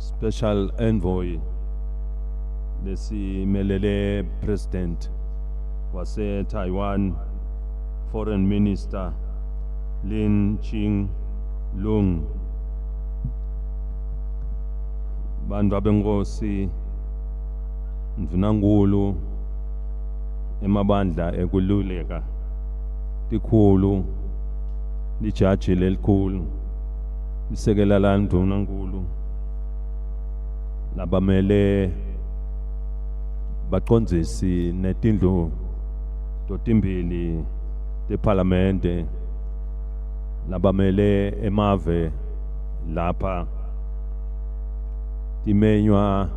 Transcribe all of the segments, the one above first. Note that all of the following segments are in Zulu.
Special Envoy lesimelele President wase Taiwan Foreign Minister Lin Qing-lung, bantu abenkosi, mvunankulu emabandla ekululeka tikhulu, lijaji lelikhulu, lisekela la mvunankulu, labamele baqondzisi netindlu totimbili teParlamente, labamele emave lapha timenywa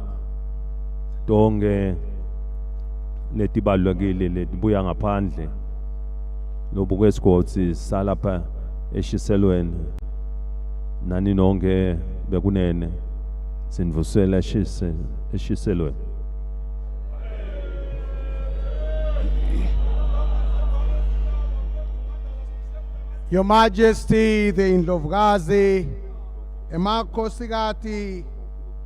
tonke letibalulekile letibuya ngaphandle lobuke sigodzi salapha eShiselweni nani nonke bekunene sinvusela eShiselweni. Your Majesty, the Indlovukazi, Emakhosikati,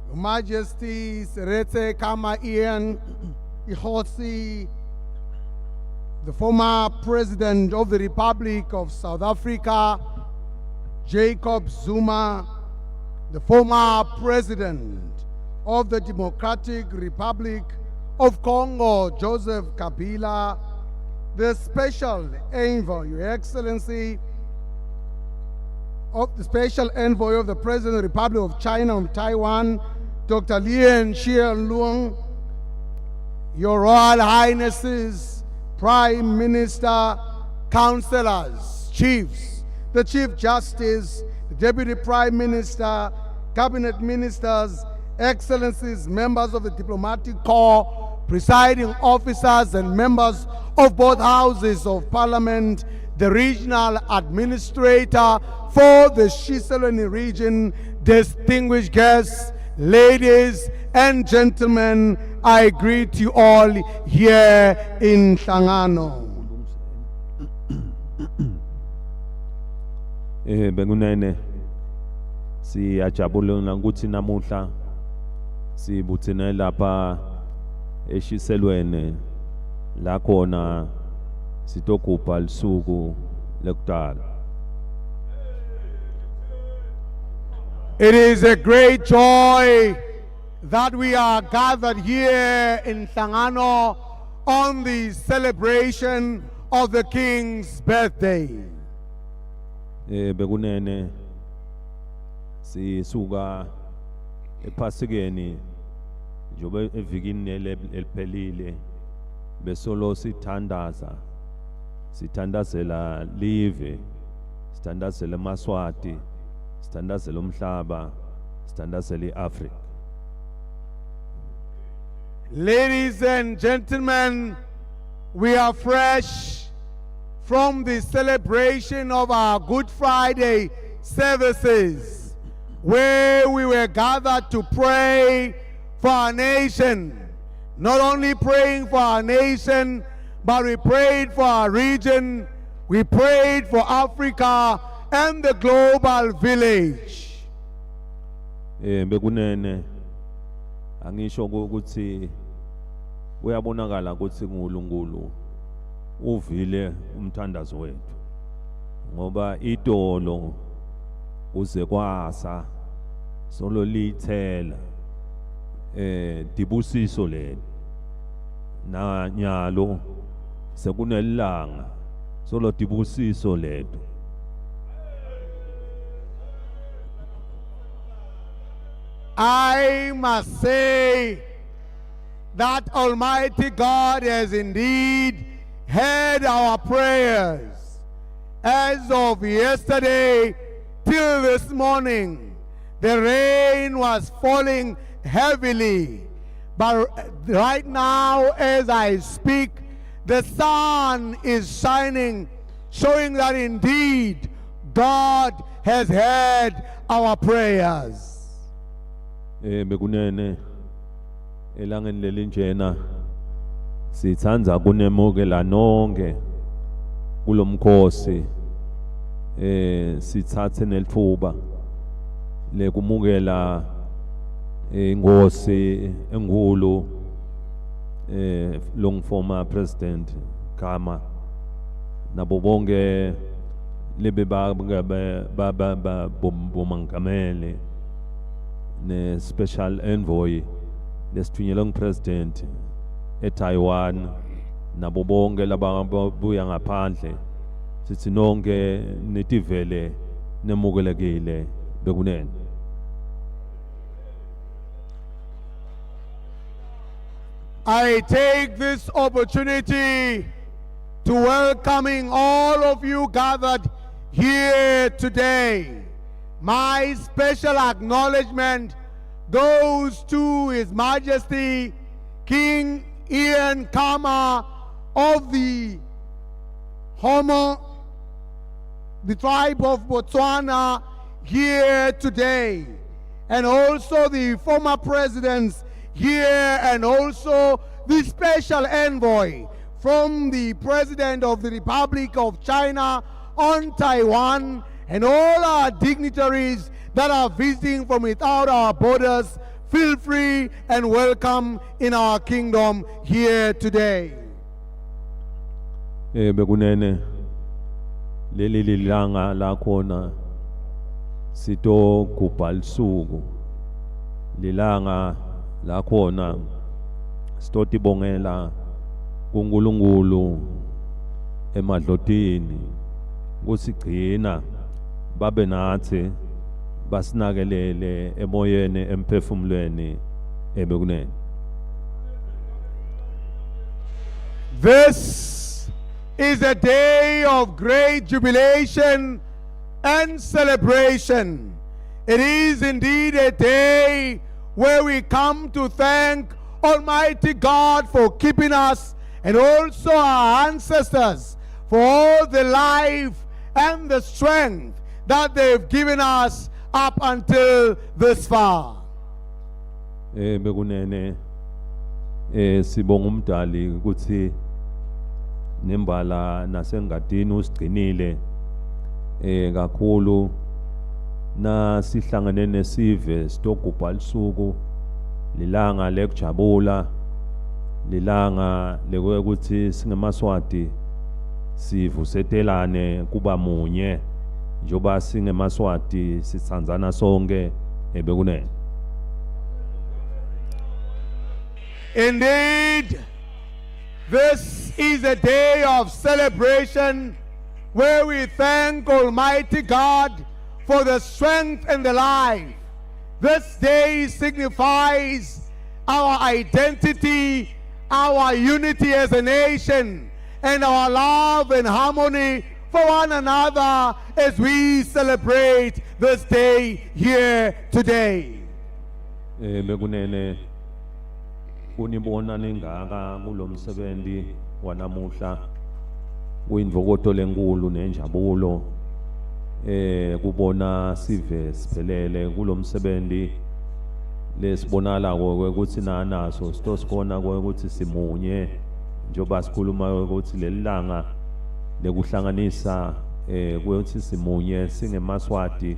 Your Majesty, Seretse Khama Ian Ikhosi, the former President of the Republic of South Africa, Jacob Zuma, the former President of the Democratic Republic of Congo, Joseph Kabila, the Special Envoy, Your Excellency, of the Special Envoy of the President of the Republic of China and Taiwan, Dr. Lien Qing-lung, Your Royal Highnesses, Prime Minister, Councillors, Chiefs, the Chief Justice, the Deputy Prime Minister, Cabinet Ministers, Excellencies, members of the Diplomatic Corps, presiding officers and members of both houses of Parliament, the regional administrator for the Shiselweni region, distinguished guests, ladies and gentlemen, I greet you all here in Hlangano. Bengunene siyajabula ukuthi namuhla sibuthene lapha eShiselweni la khona sitogubha lisuku lekudala. It is a great joy that we are gathered here in Hlangano on the celebration of the King's birthday. Bekunene sisuka ePhasikeni njobe evikini eliphelile besolo sithandazela live, sithandazela eMaswati, sithandazela umhlaba, sithandazela iAfrica. Ladies and gentlemen, we are fresh from the celebration of our Good Friday services, where we were gathered to pray for our nation. Not only praying for our nation, but we prayed for our region, we prayed for Africa and the global village. Bekunene angisho ukuthi uyabonakala ukuthi nguNkulunkulu uvile umthandazo wethu, ngoba idolo uze kwasa solo lithela dibusiso le na nyalo sekunelanga solo dibusiso lethu. I must say that Almighty God has indeed heard our prayers. As of yesterday till this morning, the rain was falling heavily. But right now, as I speak, the sun is shining, showing that indeed God has heard our prayers. Bekunene elangeni lelinjena sithandza kunemukela nonke kulomkhosi sithathe nelithuba lekumukela ingosi enkulu long former president Khama nabo bonke lebe bomangamele ne special envoy lesithunyelwe ngupresident eTaiwan nabo bonke lababuya ngaphandle sithi nonke netivele nemukelekile bekunene. I take this opportunity to welcoming all of you gathered here today. My special acknowledgement goes to His Majesty King Ian Khama of the tribe of Botswana here today, and also the former presidents here, and also the special envoy from the President of the Republic of China on Taiwan, and all our dignitaries that are visiting from without our borders. Feel free and welcome in our kingdom here today. Bekunene leli lilanga lakhona sito kubalisuku lilanga lakhona sitotibongela kuNkulunkulu emadlotini kusigcina babe nathi basinakelele emoyeni emphefumulweni ebekunene. This is a day of great jubilation and celebration. It is indeed a day where we come to thank Almighty God for keeping us, and also our ancestors for all the life and the strength that they've given us up until this far. Bekunene sibonga umdali ukuthi nembala nasengadini usigcinile kakhulu na sihlangane nesive sitogubha lisuku lilanga lekujabula lilanga lekwekuthi singemaswati sivusetelane kuba munye njoba singemaswati sitsandzana sonke ebekunene. Indeed, this is a day of celebration where we thank Almighty God for the strength and the life. This day signifies our identity, our unity as a nation, and our love and harmony for one another as we celebrate this day here today. Bekunene kunibona ningaka kulomsebenzi wanamuhla kuyindvokoto lenkulu nenjabulo kubona sive siphelele kulomsebenzi lesibonala ukuthi naso sitosibona ukuthi simunye njoba sikhuluma ukuthi lelilanga lekuhlanganisa ukuthi simunye singemaswati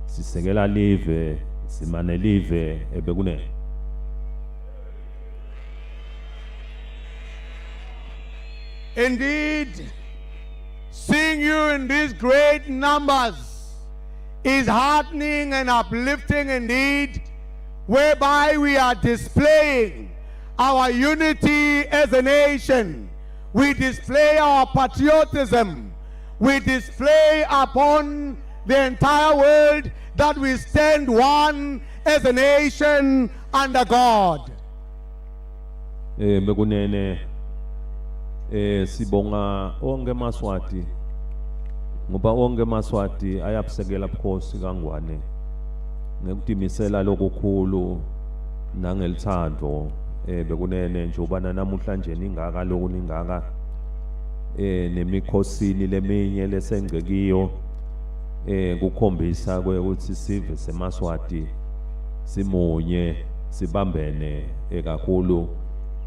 sisekela live simane live ebekunene. Indeed, seeing you in these great numbers is heartening and uplifting indeed, whereby we are displaying our unity as a nation. We display our patriotism. We display upon the entire world that we stand one as a nation under God. Bekunene sibonga onke maswati ngoba onke maswati ayabusekela bukhosi kangwane ngekutimisela lokukhulu nangelithando bekunene njoba namuhlanje ningaka lokhu ningaka nemikhosini leminye lesengcekiyo kukhombisa ukuthi sive semaswati simunye sibambene kakhulu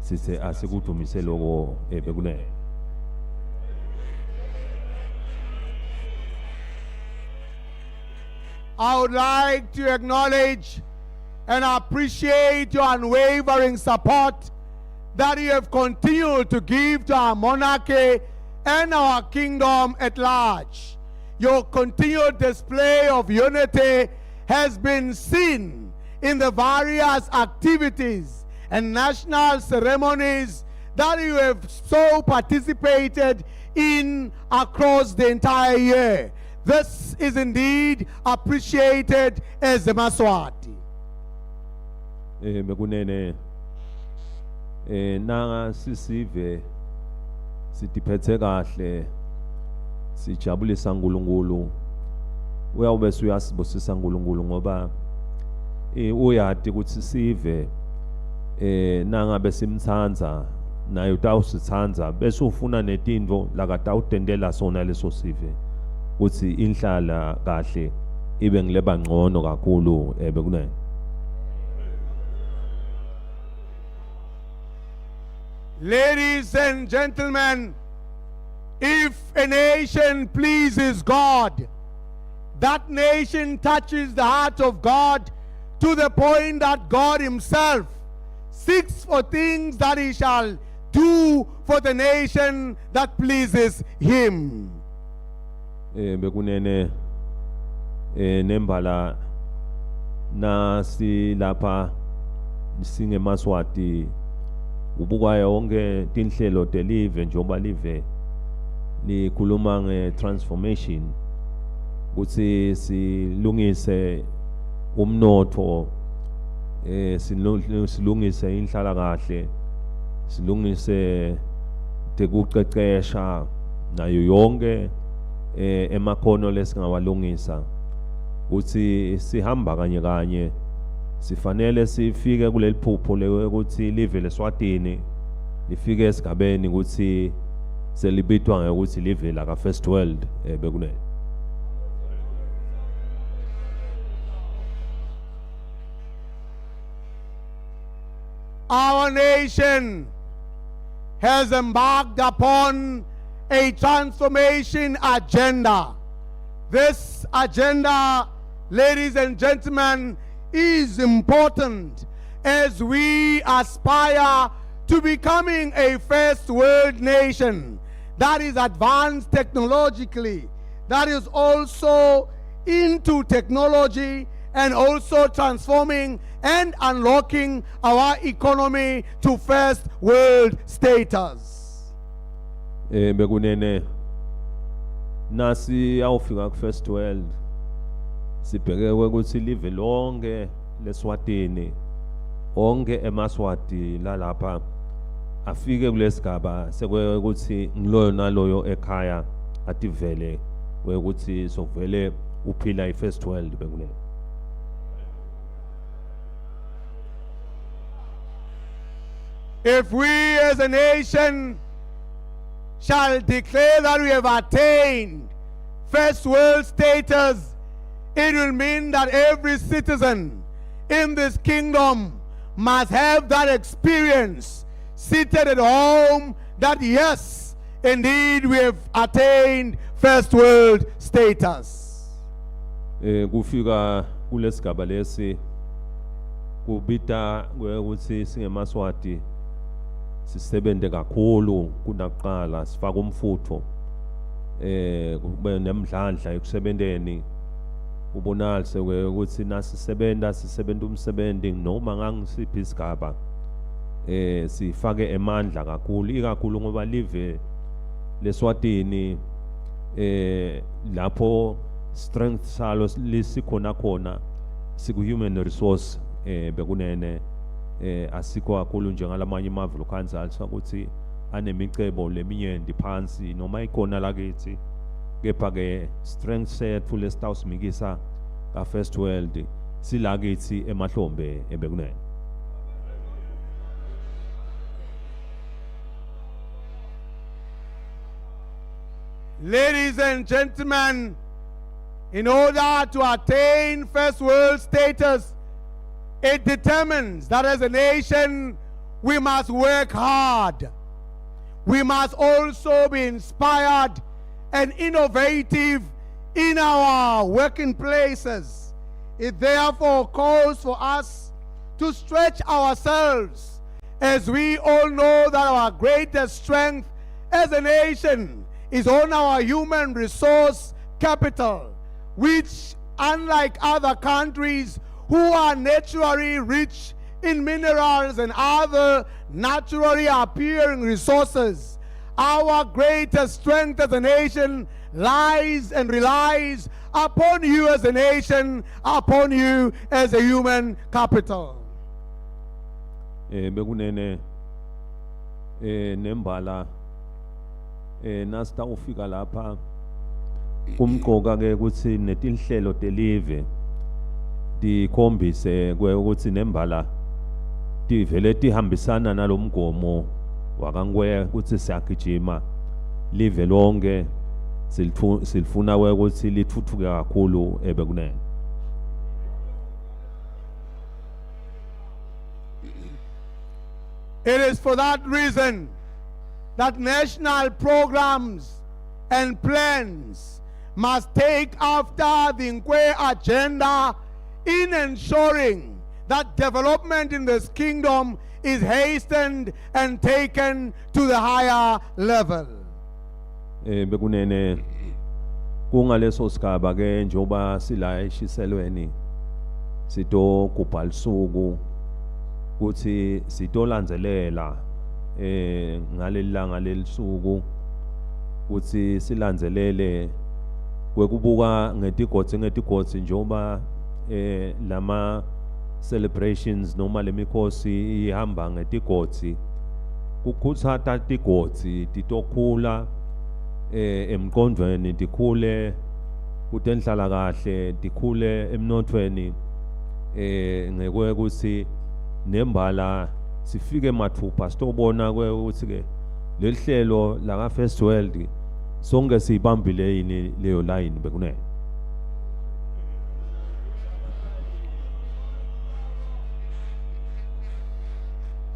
sise asikudumise lokho bekunene. I would like to acknowledge and appreciate your unwavering support that you have continued to give to our monarchy and our kingdom at large. Your continued display of unity has been seen in the various activities and national ceremonies that you have so participated in across the entire year. This is indeed appreciated as a Maswati. Bekunene nanga sisive sitiphethe kahle sijabulisa uNkulunkulu uyawube uyasibusisa uNkulunkulu ngoba uyati ukuthi sive nanga besimthanza naye utawusithanza bese ufuna netinto lakatawutendela sona leso sive ukuthi inhlala kahle ibe ngileba ngcono kakhulu bekunene. Ladies and gentlemen, if a nation pleases God, that nation touches the heart of God to the point that God himself seeks for things that he shall do for the nation that pleases him. Bekunene nembala nasi lapha singe Maswati ubuka yonke tinhlelo delive njengoba live likhuluma nge-transformation ukuthi silungise umnotho silungise inhlala kahle silungise tekuqeqesha nayo yonke emakhono lesingawalungisa ukuthi sihamba kanye kanye sifanele sifike kuleli phupho ukuthi live leSwatini lifike esigabeni ukuthi selibitwa ngokuthi live la ka first world bekunene. Our nation has embarked upon a transformation agenda. This agenda, ladies and gentlemen, is important as we aspire to becoming a first world nation that is advanced technologically, that is also into technology and also transforming and unlocking our economy to first world status. Bekunene nasi awufika ku first world sibheke ukuthi live lonke leSwatini onke eMaswati lalapha afike kulesigaba sekwe ukuthi ngiloyo naloyo ekhaya ativele ukuthi sokuvele uphila iFirst World bekunene. If we as a nation shall declare that we have attained first world status, it will mean that every citizen in this kingdom must have that experience seated at home that yes, indeed we have attained first world status. Kufika kulesigaba lesi kubita ukuthi singeMaswati sisebenze kakhulu kunakuqala sifaka umfutho kube nemidlandla ekusebenteni ubonalise ukuthi nasisebenza umsebenzi noma ngangisiphi isigaba sifake emandla kakhulu ikakhulu ngoba live leSwatini lapho strength salo lisikhona khona siku human resource bekunene asikho kakhulu njengalamanye amave lokhanzalisa ukuthi anemicebo leminyenti phansi noma ikona lakithi kepha ke strength sethu lesitawusimikisa ka first world silakithi emahlombe ebekunene. Ladies and gentlemen, in order to attain first world status, it determines that as a nation we must work hard. We must also be inspired and innovative in our working places. It therefore calls for us to stretch ourselves, as we all know that our greatest strength as a nation is on our human resource capital, which, unlike other countries who are naturally rich in minerals and other naturally appearing resources, our greatest strength as a nation lies and relies upon you as a nation, upon you as a human capital. Bekunene nembala nasita ufika lapha kumqoka ke ukuthi netinhlelo delive dikhombise ukuthi nembala tivele tihambisana nalomgomo wakangwe ukuthi siyagijima live lonke silifuna ukuthi lithuthuke kakhulu ebekunene. It is for that reason that national programs and plans must take after the Nkwe agenda in ensuring that development in this kingdom is hastened and taken to the higher level. Bekunene kungaleso sigaba ke njoba sila eshiselweni sito kubhalisuku kuthi sitolandzelela ngalelilanga lelisuku kuthi silandzelele kwekubuka ngetigodzi njoba lama celebrations noma lemikhosi ihamba ngetigodzi kukhutsata tigodzi titokhula emqondweni tikhule kutenhlala kahle tikhule emnothweni ngekwe ukuthi nembala sifike mathupha sitobona ukuthi ke lelihlelo la ka First World sonke siyibambile yini leyo line bekunene.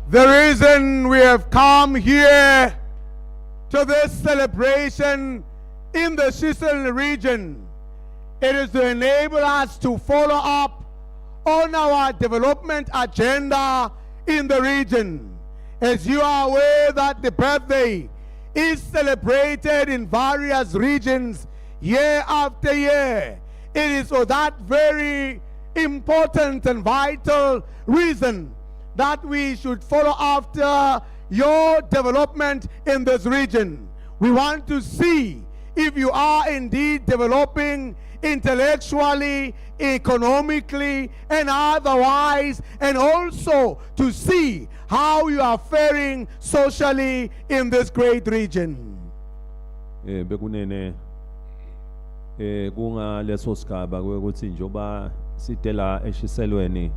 The reason we have come here to this celebration in the Sicily region, it is to enable us to follow up on our development agenda in the region. As you are aware that the birthday is celebrated in various regions year after year, it is for that very important and vital reason that we should follow after your development in this region. We want to see if you are indeed developing intellectually, economically, and otherwise, and also to see how you are faring socially in this great region. Bekunene kunga leso sigaba kwekuthi njoba sitela eshiselweni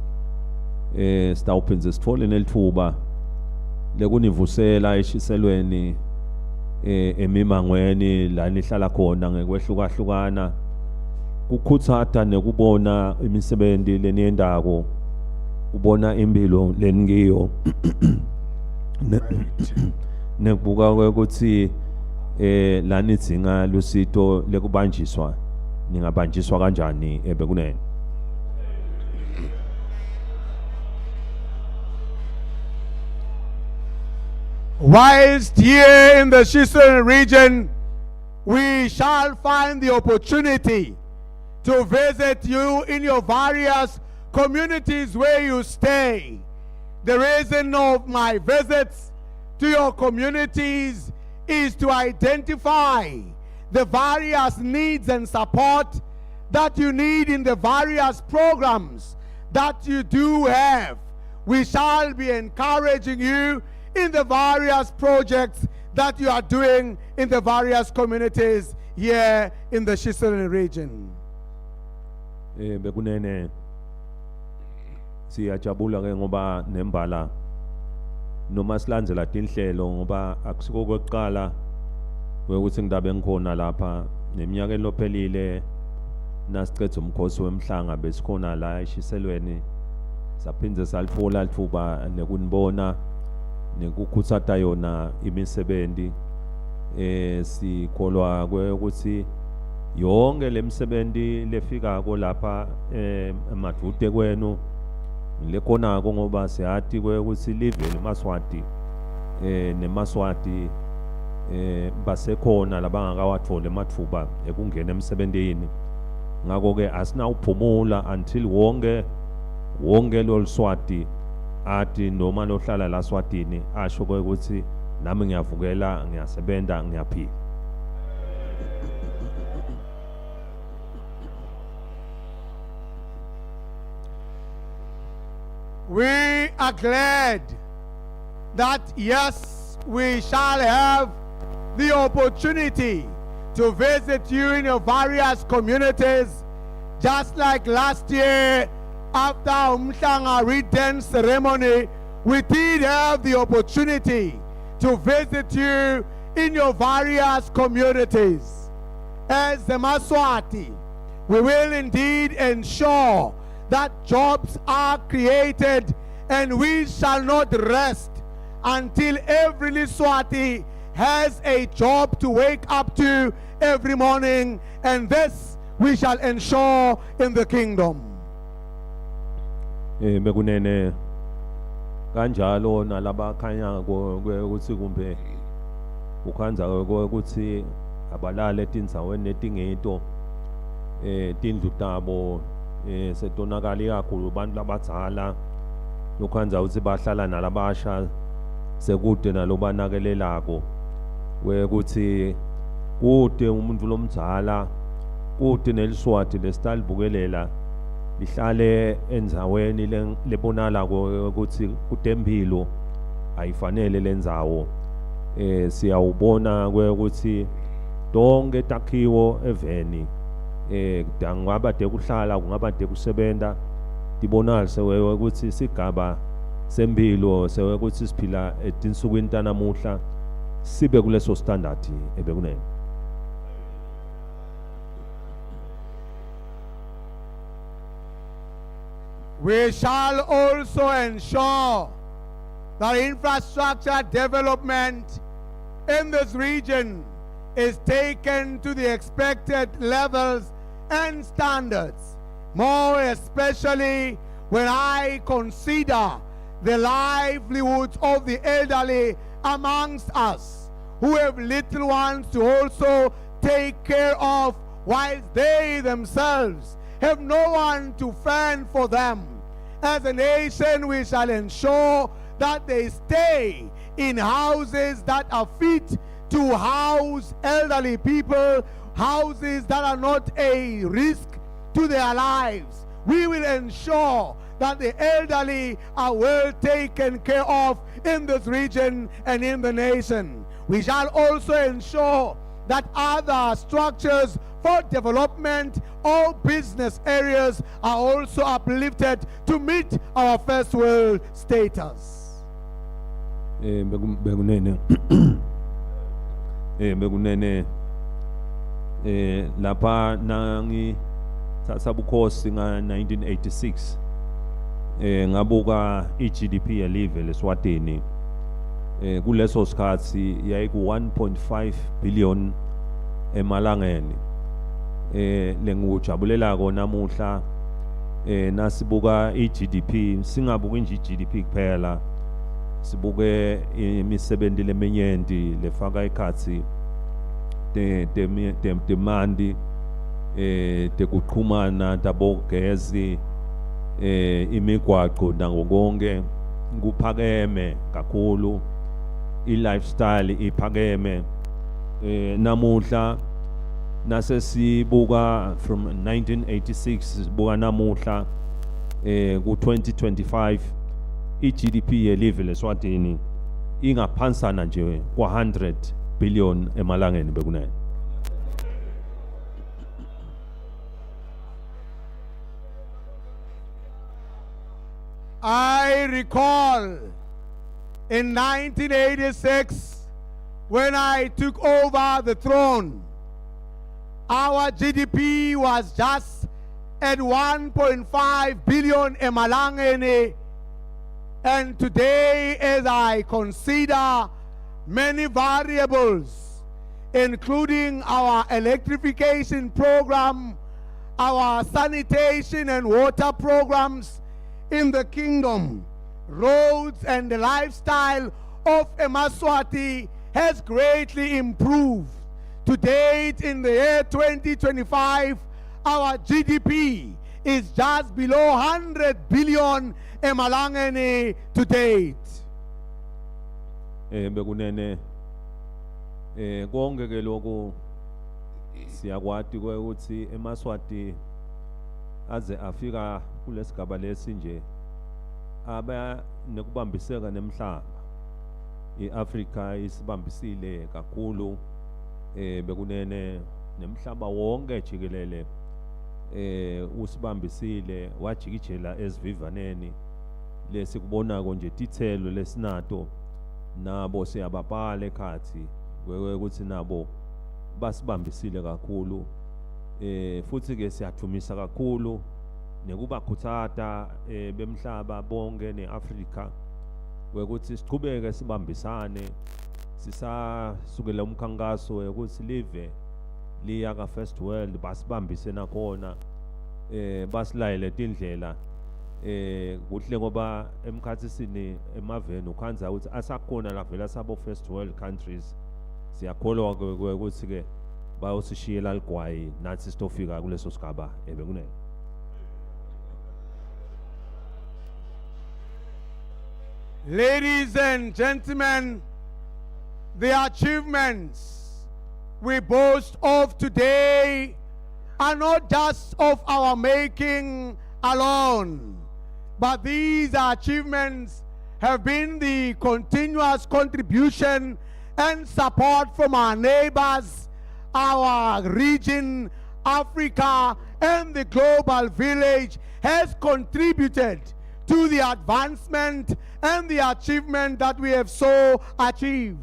sitawuphinze sithole nelithuba lekunivusela eshiselweni emimangweni la nihlala khona ngekwehlukahlukana kukhutsata nekubona imisebenzi leniyendako ubona impilo leningiyo nekubuka ukuthi la nidzinga lusito lekubanjiswa ningabanjiswa kanjani ebekunene. Whilst here in the Sicily region, we shall find the opportunity to visit you in your various communities where you stay. The reason of my visits to your communities is to identify the various needs and support that you need in the various programs that you do have. We shall be encouraging you in the various projects that you are doing in the various communities here in the Sicily region. Bekunene siyajabula ke ngoba nembala noma silandzela tinhlelo ngoba akusiko kweqala ukuthi ngidabe ngikhona lapha neminyaka elophelile nasicethe umkhosi wemhlanga besikhona la eshiselweni saphinze salitfola lithuba nekunibona nekukhutsata yona imisebenzi sikholwa ukuthi yonke lemsebenzi lefika ko lapha emadvude kwenu lekhonako ngoba siyathi ukuthi live leMaswati neMaswati basekhona labangakawathole emathuba ekungena emsebentini. Ngakho ke asinawuphumula until wonke loLswati athi noma lohlala la Swatini asho ukuthi nami ngiyavukela ngiyasebenta ngiyaphila. We are glad that yes, we shall have the opportunity to visit you in your various communities, just like last year after Umhlanga Return ceremony, we did have the opportunity to visit you in your various communities. As the Maswati, we will indeed ensure that jobs are created, and we shall not rest until every Liswati has a job to wake up to every morning, and this we shall ensure in the kingdom. Bekunene kanjalo nalaba khanya ukuthi kumbe ukhanza ukuthi abalale etindzaweni letingeto tindlu tabo setonakali kakhulu abantu labadzala lokhanza ukuthi bahlala nalabasha sekude nalobanakelelako ukuthi kude umuntu lomdzala kude neliswati lesitalibukelela lihlale endzaweni lebonala ukuthi kutempilo ayifanele lendzawo. Siyawubona ukuthi tonke takhiwo eveni kungaba dekuhlala kungaba dekusebenta tibonala sewewe ukuthi sigaba sempilo sewewe ukuthi siphila etinsukwini tanamuhla sibe kuleso standard ebekunene. We shall also ensure that infrastructure development in this region is taken to the expected levels and standards, more especially when I consider the livelihoods of the elderly amongst us, who have little ones to also take care of, whilst they themselves have no one to fend for them. As a nation, we shall ensure that they stay in houses that are fit to house elderly people, houses that are not a risk to their lives. We will ensure that the elderly are well taken care of in this region and in the nation. We shall also ensure that other structures for development or business areas are also uplifted to meet our first world status. Bekunene lapha nangi sabukhosi nga 1986 ngabuka iGDP yelive leSwatini kuleso sikhathi yayiku 1.5 billion emalangeni. Lengujabulelako namuhla nasibuka iGDP singabuka nje iGDP kuphela sibuke imisebenzi leminyenti lefaka ikhatsi demandi tekuqhumana tabogezi imigwaqo nangokonke kuphakeme kakhulu, i-lifestyle iphakeme. Namuhla nasesibuka from 1986 sibuka namuhla ku-2025 iGDP yelive leSwatini ingaphansana nje kwa 100 billion emalangeni bekunene. I recall in 1986 when I took over the throne, our GDP was just at 1.5 billion emalangeni. And today, as I consider many variables, including our electrification program, our sanitation and water programs, in the kingdom. Roads and the lifestyle of eMaswati has greatly improved. To date, in the year 2025, our GDP is just below 100 billion emalangeni to date. Bekunene konke ke lokho siyakwati ukuthi eMaswati aze afika kulesigaba lesinje aba nekubambiseka nemhlaba iAfrika isibambisile kakhulu bekunene nemhlaba wonke jikelele usibambisile wajikijela esivivaneni lesikubonako nje tithelo lesinato nabo siyababhala ekhathi ukuthi nabo basibambisile kakhulu futhi ke siyathumisa kakhulu nekubakhuthaza bemhlaba bonke neAfrika ukuthi siqhubeke sibambisane sisasukela umkhankaso ukuthi live liya ka First World basibambise nakhona basilayele tindlela kuhle ngoba emkhathisini emaveni ukhanza ukuthi asakhona la vela sabo First World countries siyakholwa ukuthi ke bayosishiyela ligwayi nathi sitofika kuleso sigaba bekunene. Ladies and gentlemen, the achievements we boast of today are not just of our making alone, but these achievements have been the continuous contribution and support from our neighbors, our region, Africa, and the global village has contributed to the advancement and the achievement that we have so achieved.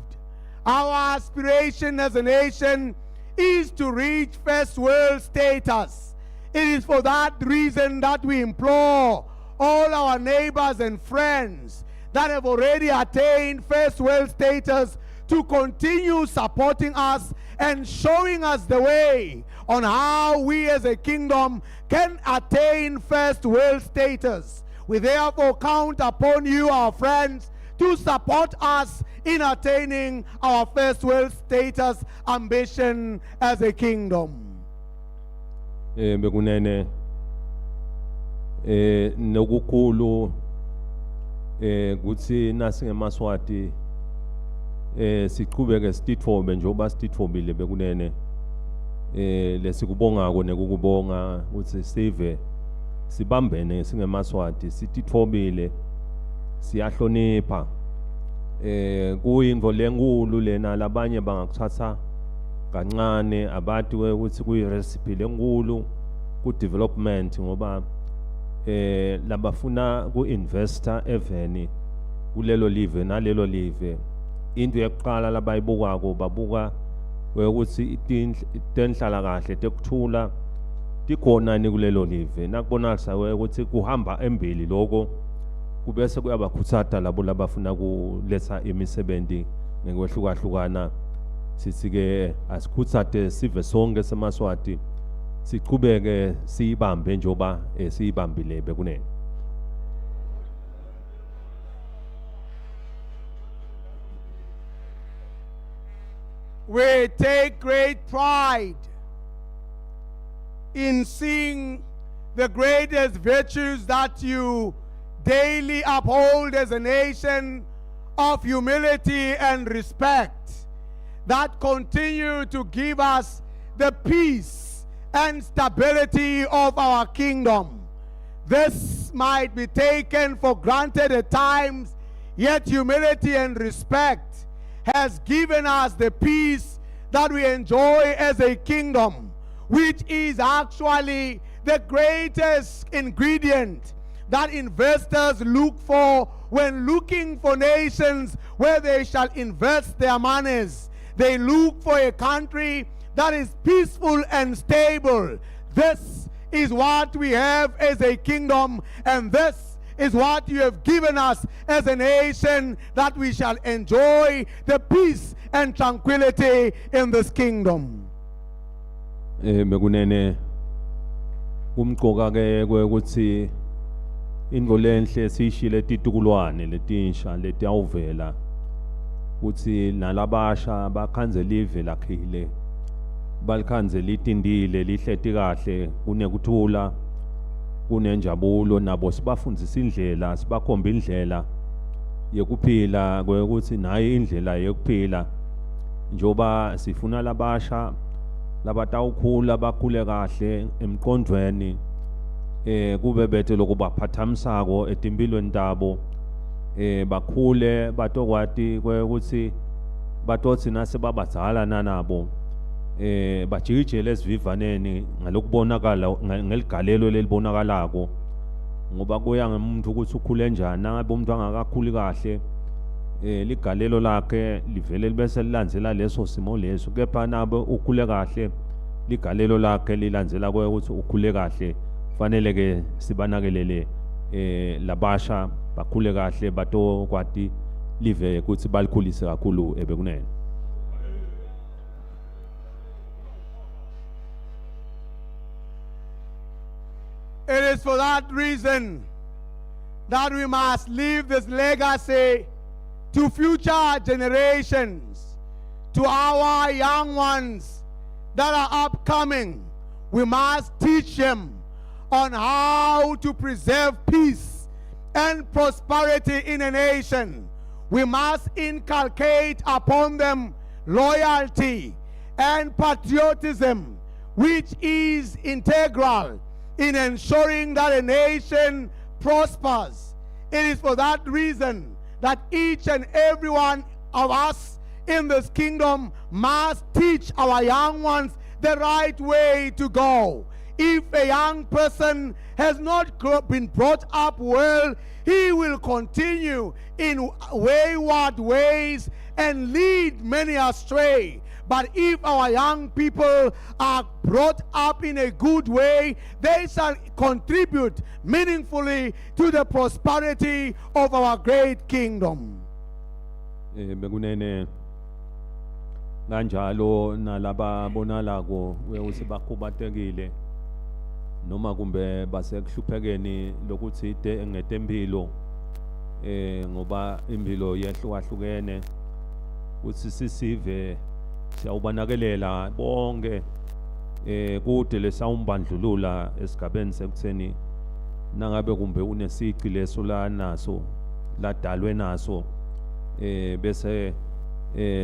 Our aspiration as a nation is to reach first world status. It is for that reason that we implore all our neighbors and friends that have already attained first world status to continue supporting us and showing us the way on how we as a kingdom can attain first world status. We therefore count upon you, our friends, to support us in attaining our first world status ambition as a kingdom. Bekunene nokukhulu kuthi nasi ngeMaswati siqhubeke sititfobe njengoba sititfobile bekunene lesikubongako nekukubonga ukuthi sive sibambene singeMaswati sititfobile siyahlonipha kuyinto lenkulu lena labanye bangakuthatha kancane abathi ukuthi kuyirecipe lenkulu ku development ngoba labafuna ku investor eveni kulelo live nalelo live into yokuqala labayibukako babuka ukuthi tenhlala kahle tekuthula tikhona ni kulelo live nakubonakala ukuthi kuhamba embili lokho kubese kuyabakhuthaza labo labafuna kuletha imisebenzi ngekwehlukana sithi ke asikhuthaze sive sonke seMaswati siqhubeke siyibambe njoba siyibambile bekunene. We take great pride in seeing the greatest virtues that you daily uphold as a nation of humility and respect that continue to give us the peace and stability of our kingdom. This might be taken for granted at times, yet humility and respect has given us the peace that we enjoy as a kingdom, which is actually the greatest ingredient that investors look for when looking for nations where they shall invest their monies. They look for a country that is peaceful and stable. This is what we have as a kingdom, and this is what you have given us as a nation, that we shall enjoy the peace and tranquility in this kingdom. Bekunene umqoka ke ukuthi Indvo lenhle siyishile titukulwane letinsha letiyawuvela ukuthi nalabasha bakhanze live lakhile balikhanze litindile lihleti kahle kunekuthula kunenjabulo nabo sibafundzisa indlela sibakhomba indlela yekuphila kwekuthi nayi indlela yekuphila njoba sifuna labasha labatawukhula bakhule kahle emqondweni kube bete lokubaphathamisako etimpilweni tabo bakhule batokwati kwekuthi batotsi nase babadzala nanabo bajikijele esivivaneni ngalokubonakala ngeligalelo lelibonakalako ngoba kuya ngemuntu ukuthi ukhule njani nangabe umuntu angakakhuli kahle ligalelo lakhe livele libese lilandzela leso simo leso kepha nabe ukhule kahle ligalelo lakhe lilandzela ukuthi ukhule kahle fanele ke sibanakelele labasha bakhule kahle batokwati live ukuthi balikhulise kakhulu ebekunene. It is for that reason that we must leave this legacy to future generations, to our young ones that are upcoming. We must teach them on how to preserve peace and prosperity in a nation. We must inculcate upon them loyalty and patriotism, which is integral in ensuring that a nation prospers. It is for that reason that each and every one of us in this kingdom must teach our young ones the right way to go. If a young person has not been brought up well, he will continue in wayward ways and lead many astray. But if our young people are brought up in a good way, they shall contribute meaningfully to the prosperity of our great kingdom. Bekunene kanjalo nalaba bonalako ukuthi bakhubatekile noma kumbe basekuhluphekeni lokuthi ngetempilo ngoba impilo yehlukahlukene ukuthi sisive siyawubanakelela bonke kude lesawumbandlulula esigabeni sekutheni nangabe kumbe unesici leso la naso ladalwe naso bese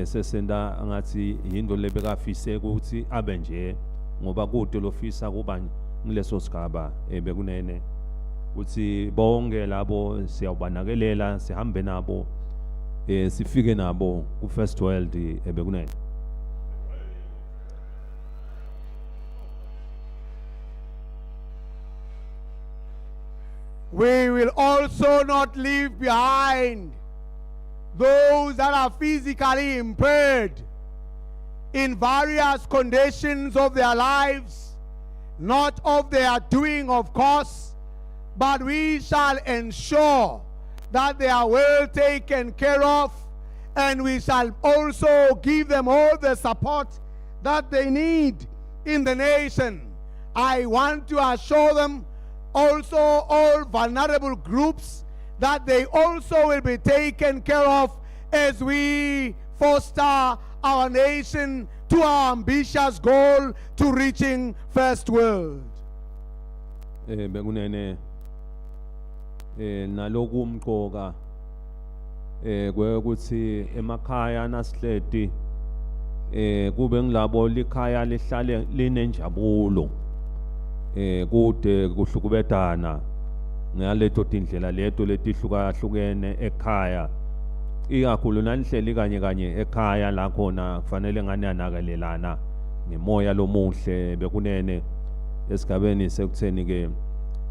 sesenda ngathi yinto lebekafise ukuthi abe nje ngoba kude lofisa kuba ngileso sigaba bekunene uthi bonke labo siyawubanakelela sihambe nabo sifike nabo ku First World bekunene. We will also not leave behind those that are physically impaired in various conditions of their lives, not of their doing, of course, but we shall ensure that they are well taken care of, and we shall also give them all the support that they need in the nation. I want to assure them also, all vulnerable groups, that they also will be taken care of as we foster our nation to our ambitious goal to reaching First World. Bekunene naloku umqoka kwekuthi emakhaya nasihleti kube ngilabo likhaya lihlale linenjabulo kude kuhlukubetana ngaleto tindlela leto letihlukahlukene ekhaya ikakhulu nanihleli kanye ekhaya la khona kufanele ngani anakelelana ngemoya lomuhle bekunene esigabeni sekutheni ke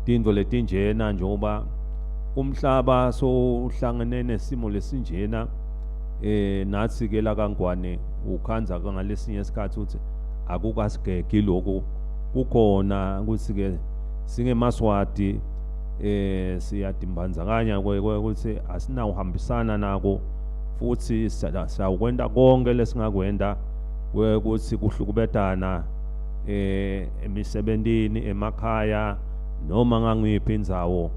tindvo letinjena njengoba umhlaba so uhlangene nesimo lesinjena nathi ke la kaNgwane ukhanza ngalesinye isikhathi uthi akukasigeki lokho kukhona ukuthi ke singemaswati siyadimbanzakanya ukuthi asinawuhambisana nako futhi sawukwenda konke lesingakwenda ukuthi kuhlukubetana emisebentini emakhaya noma ngangiphi indzawo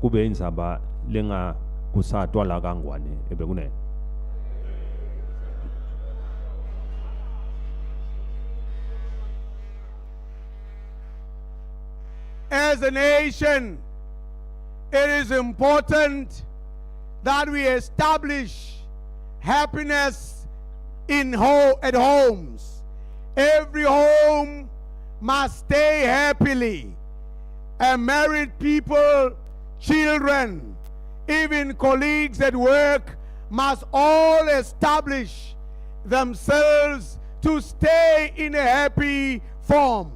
kube indzaba lenga kusatwa la kangwane ebekunene. As a nation, it is important that we establish happiness at homes. Every home must stay happily. And married people, children, even colleagues at work must all establish themselves to stay in a happy form.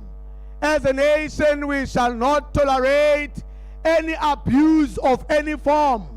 As a nation, we shall not tolerate any abuse of any form.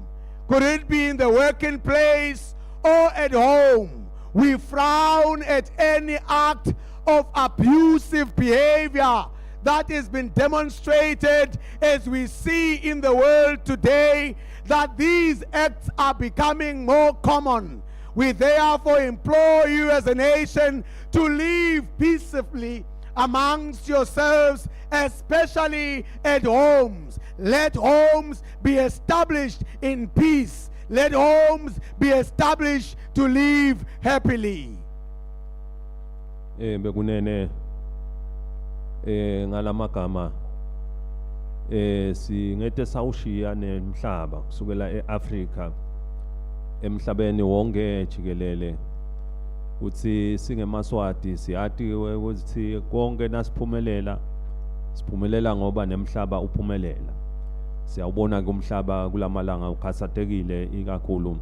Could it be in the working place or at home? We frown at any act of abusive behavior that has been demonstrated as we see in the world today, that these acts are becoming more common. We therefore implore you as a nation to live peacefully amongst yourselves, especially at homes. Let homes be established in peace. Let homes be established to live happily. Bekunene ngalamagama singete sawushiya nemhlaba kusukela eAfrika emhlabeni wonke jikelele uthi singemaswati siyati ukuthi konke nasiphumelela ngoba nemhlaba uphumelela. Siyawubona ke umhlaba kulamalanga ukhasatekile ikakhulu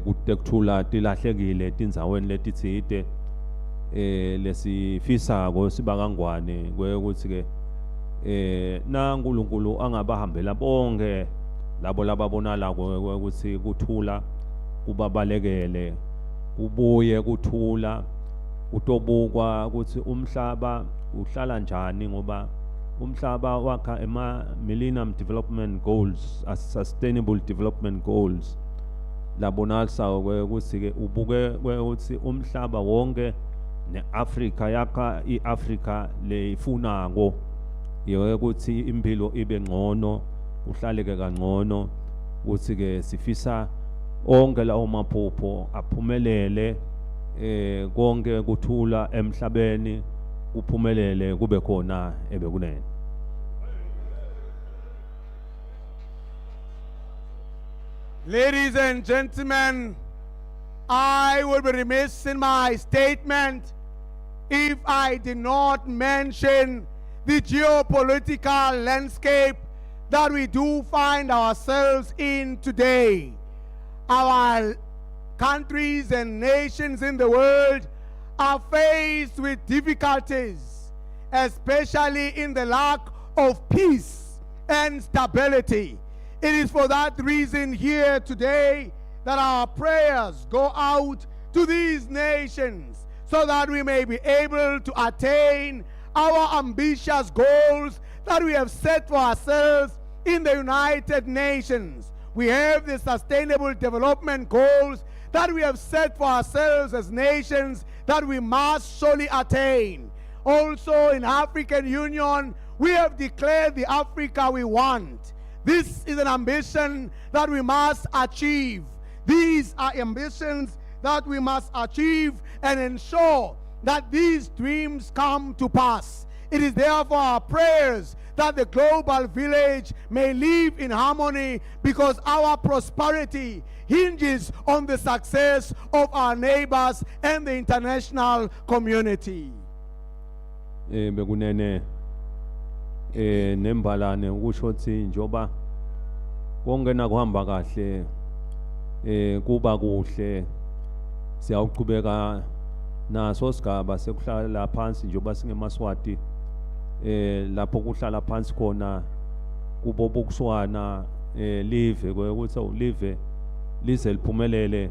kuTekthula tilahlekile tindzaweni letitsite lesifisako sibakangwane ukuthi ke na uNkulunkulu angabahambela bonke labo lababonala ukuthi kuthula kubabalekele kubuye kuthula utobukwa ukuthi umhlaba uhlala njani ngoba umhlaba wakha Millennium Development Goals, Sustainable Development Goals labonalisa ukuthi ke ubuke ukuthi umhlaba wonke neAfrika yakha iAfrika leyifunako yiyo ukuthi impilo ibe ngcono uhlaleke kangcono ukuthi ke sifisa onke lawo maphupho aphumelele konke kuthula emhlabeni kuphumelele kube khona ebekunene. Ladies and gentlemen, I will be remiss in my statement if I did not mention the geopolitical landscape that we do find ourselves in today. Our countries and nations in the world are faced with difficulties, especially in the lack of peace and stability. It is for that reason here today that our prayers go out to these nations so that we may be able to attain our ambitious goals that we have set for ourselves in the United Nations. We have the Sustainable Development Goals that we have set for ourselves as nations that we must surely attain. Also in African Union, we have declared the Africa we want. This is an ambition that we must achieve. These are ambitions that we must achieve and ensure that these dreams come to pass. It is therefore our prayers that the global village may live in harmony, because our prosperity hinges on the success of our neighbors and the international community. Bekunene nembalane ukusho ukuthi njoba konke nakuhamba kahle kuba kuhle siyawuqhubeka naso sigaba sekuhlala phansi njoba singemaswati lapho kuhlala phansi khona kubo bokuswana live ukuthi live lize liphumelele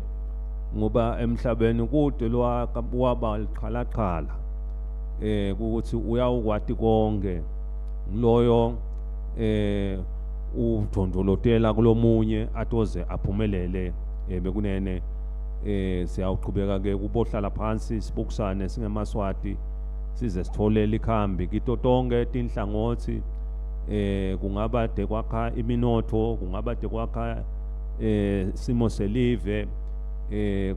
ngoba emhlabeni kude lwaba liqhalaqhala ukuthi uyawukwati konke loyo udondolotela kulomunye atoze aphumelele bekunene siyawuqhubeka ke kubohlala phansi sibukusane singemaswati size sithole likhambi kito tonke tinhlangothi kungaba de kwakha iminotho, kungaba de kwakha simo selive,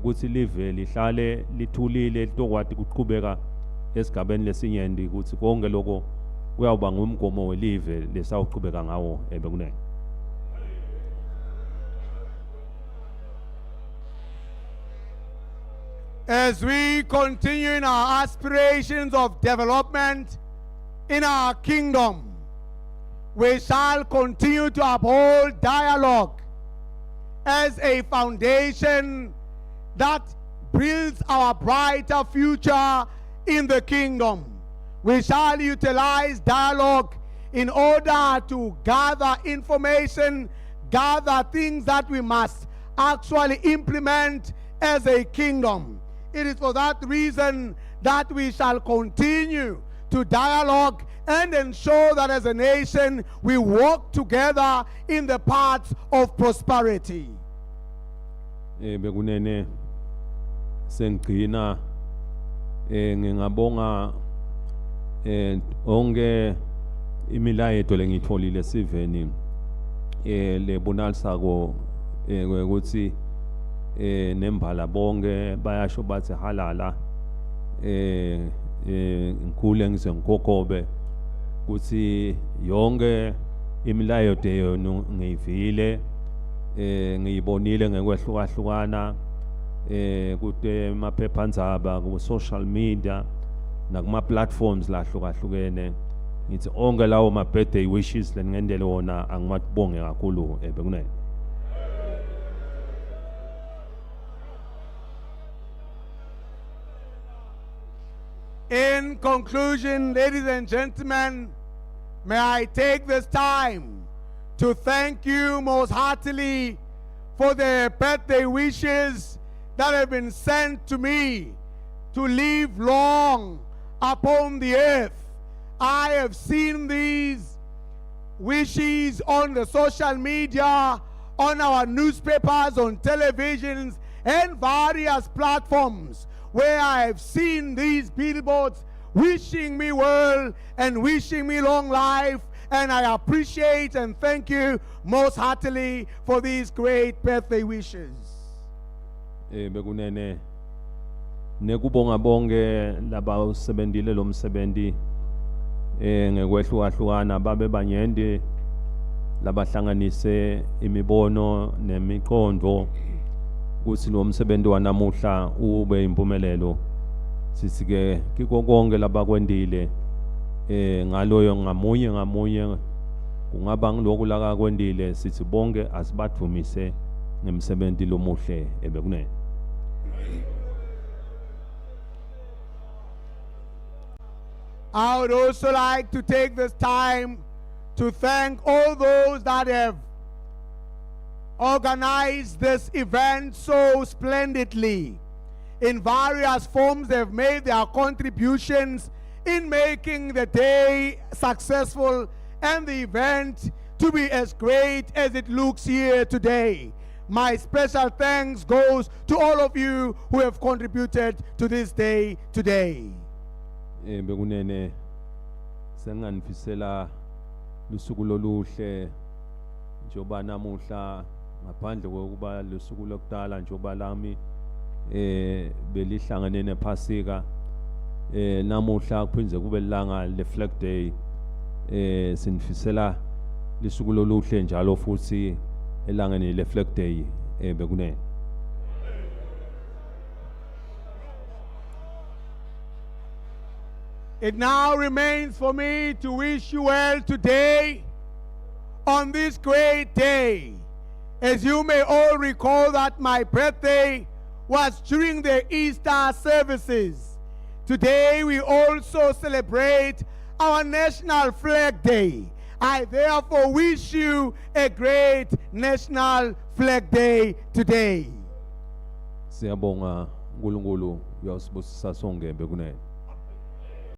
kuthi live lihlale lithulile litokwati kuqhubeka esigabeni lesinyenti kuthi konke lokho kuyawuba ngumgomo welive lesawuqhubeka ngawo bekunene. As we continue in our aspirations of development in our kingdom, we shall continue to uphold dialogue as a foundation that builds our brighter future in the kingdom. We shall utilize dialogue in order to gather information, gather things that we must actually implement as a kingdom. It is for that reason that we shall continue to dialogue and ensure that as a nation we walk together in the paths of prosperity. Bekunene sengqina ngingabonga onke imilayeto lengitholile siveni lebonalisako ukuthi nembala bonke bayasho bathi halala ngikhule ngize ngikokobe ukuthi yonke imilayeto yenu ngiyivile ngiyibonile ngekwehlukahlukana kude emaphephandzaba ku social media nakuma platforms lahlukahlukene ngithi onke lawo ma birthday wishes lengendele wona angimatibonge kakhulu bekunene. In conclusion, ladies and gentlemen, may I take this time to thank you most heartily for the birthday wishes that have been sent to me to live long upon the earth. I have seen these wishes on the social media, on our newspapers, on televisions, and various platforms, where I have seen these billboards wishing me well and wishing me long life, and I appreciate and thank you most heartily for these great birthday wishes. Bekunene nekubonga bonke laba usebentile lo msebenzi ngekwehlukahlukana babe banyende labahlanganise imibono nemiqondo kuthi lo msebenzi wanamuhla ube impumelelo. Sisike kiko konke labakwendile ngaloyo ngamunye kungaba ngilokhu laka kwendile sithi bonke asibathumise ngemsebenzi lomuhle bekunene. I would also like to take this time to thank all those that have organized this event so splendidly. In various forms, they've made their contributions in making the day successful and the event to be as great as it looks here today. My special thanks goes to all of you who have contributed to this day today. Bekunene senganifisela lusuku loluhle njoba namuhla ngaphandle kokuba lusuku lokudala njoba lami belihlangene nephasika namuhla kuphinze kube lilanga le flag day sinifisela lusuku loluhle njalo futhi elangeni le flag day bekunene. It now remains for me to wish you well today on this great day. As you may all recall that my birthday was during the Easter services. Today we also celebrate our National Flag Day. I therefore wish you a great National Flag Day today. Siyabonga uNkulunkulu uyasibusisa sonke bekunene.